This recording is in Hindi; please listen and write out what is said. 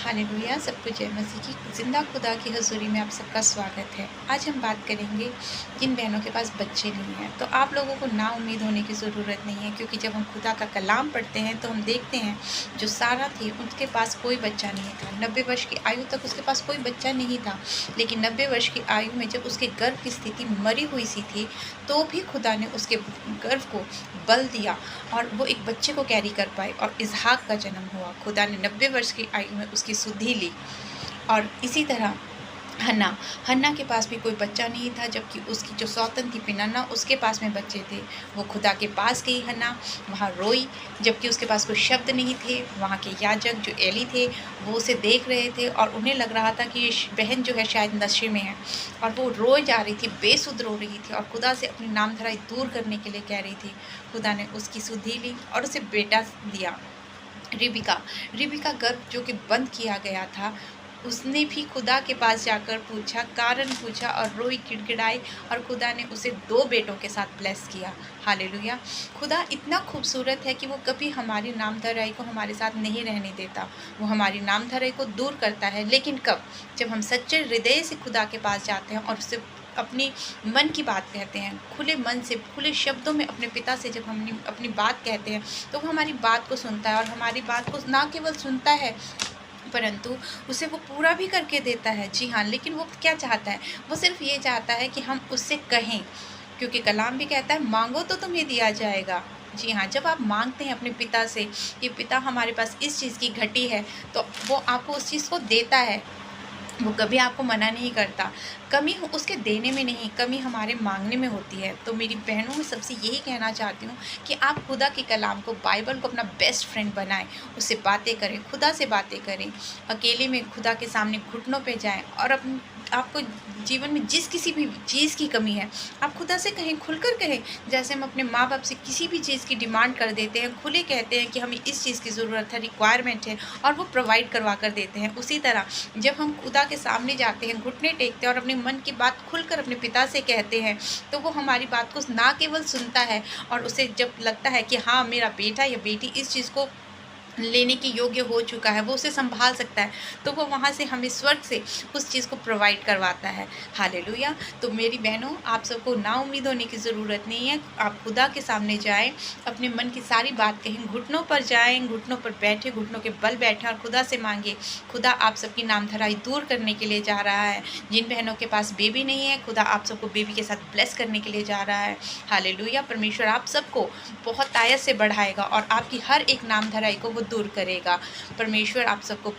हालेलुया, सबको जय मसीह की। ज़िंदा खुदा की हज़ूरी में आप सबका स्वागत है। आज हम बात करेंगे जिन बहनों के पास बच्चे नहीं हैं। तो आप लोगों को ना उम्मीद होने की ज़रूरत नहीं है, क्योंकि जब हम खुदा का कलाम पढ़ते हैं तो हम देखते हैं जो सारा थी उसके पास कोई बच्चा नहीं था। 90 वर्ष की आयु तक उसके पास कोई बच्चा नहीं था, लेकिन 90 वर्ष की आयु में जब उसके गर्भ की स्थिति मरी हुई सी थी, तो भी खुदा ने उसके गर्भ को बल दिया और वो एक बच्चे को कैरी कर पाए और इसहाक का जन्म हुआ। खुदा ने 90 वर्ष की आयु में उसकी सुधि ली। और इसी तरह हन्ना हन्ना के पास भी कोई बच्चा नहीं था, जबकि उसकी जो सौतन थी पिनन्ना, उसके पास में बच्चे थे। वो खुदा के पास गई हन्ना, वहाँ रोई, जबकि उसके पास कोई शब्द नहीं थे। वहाँ के याजक जो एली थे वो उसे देख रहे थे और उन्हें लग रहा था कि ये बहन जो है शायद नशे में है, और वो रोए जा रही थी, बेसुध रो रही थी और खुदा से अपनी नामधराई दूर करने के लिए कह रही थी। खुदा ने उसकी सुधि ली और उसे बेटा दिया, रिबिका गर्भ जो कि बंद किया गया था। उसने भी खुदा के पास जाकर पूछा, कारण पूछा और रोई, गिड़गिड़ाई, और खुदा ने उसे 2 बेटों के साथ ब्लेस किया। हालेलुया। खुदा इतना खूबसूरत है कि वो कभी हमारी नामधराई को हमारे साथ नहीं रहने देता। वो हमारी नामधराई को दूर करता है, लेकिन कब? जब हम सच्चे हृदय से खुदा के पास जाते हैं और उससे अपनी मन की बात कहते हैं, खुले मन से, खुले शब्दों में अपने पिता से जब हम अपनी बात कहते हैं, तो वो हमारी बात को सुनता है, और हमारी बात को ना केवल सुनता है परंतु उसे वो पूरा भी करके देता है। जी हाँ, लेकिन वो क्या चाहता है? वो सिर्फ ये चाहता है कि हम उससे कहें, क्योंकि कलाम भी कहता है, मांगो तो तुम्हें दिया जाएगा। जी हाँ, जब आप मांगते हैं अपने पिता से कि पिता हमारे पास इस चीज़ की घटी है, तो वो आपको उस चीज़ को देता है। वो कभी आपको मना नहीं करता। कमी उसके देने में नहीं, कमी हमारे मांगने में होती है। तो मेरी बहनों में सबसे यही कहना चाहती हूँ कि आप खुदा के कलाम को, बाइबल को अपना बेस्ट फ्रेंड बनाएं, उससे बातें करें, खुदा से बातें करें, अकेले में खुदा के सामने घुटनों पे जाएं, और आपको जीवन में जिस किसी भी चीज़ की कमी है, आप खुदा से कहें, खुलकर कहें। जैसे हम अपने माँ बाप से किसी भी चीज़ की डिमांड कर देते हैं, खुले कहते हैं कि हमें इस चीज़ की ज़रूरत है, रिक्वायरमेंट है, और वो प्रोवाइड करवा कर देते हैं। उसी तरह जब हम खुदा के सामने जाते हैं, घुटने टेकते हैं और अपने मन की बात खुलकर अपने पिता से कहते हैं, तो वो हमारी बात को ना केवल सुनता है, और उसे जब लगता है कि हाँ, मेरा बेटा या बेटी इस चीज़ को लेने के योग्य हो चुका है, वो उसे संभाल सकता है, तो वो वहाँ से हमें स्वर्ग से उस चीज़ को प्रोवाइड करवाता है। हालेलुया। तो मेरी बहनों, आप सबको ना उम्मीद होने की ज़रूरत नहीं है। आप खुदा के सामने जाएं, अपने मन की सारी बात कहें, घुटनों पर जाएं, घुटनों पर बैठे, घुटनों के बल बैठे और खुदा से मांगे। खुदा आप सबकी नामधराई दूर करने के लिए जा रहा है। जिन बहनों के पास बेबी नहीं है, खुदा आप सबको बेबी के साथ ब्लेस करने के लिए जा रहा है। हालेलुया। परमेश्वर आप सबको बहुत आयत से बढ़ाएगा और आपकी हर एक नामधराई को वो दूर करेगा। परमेश्वर आप सबको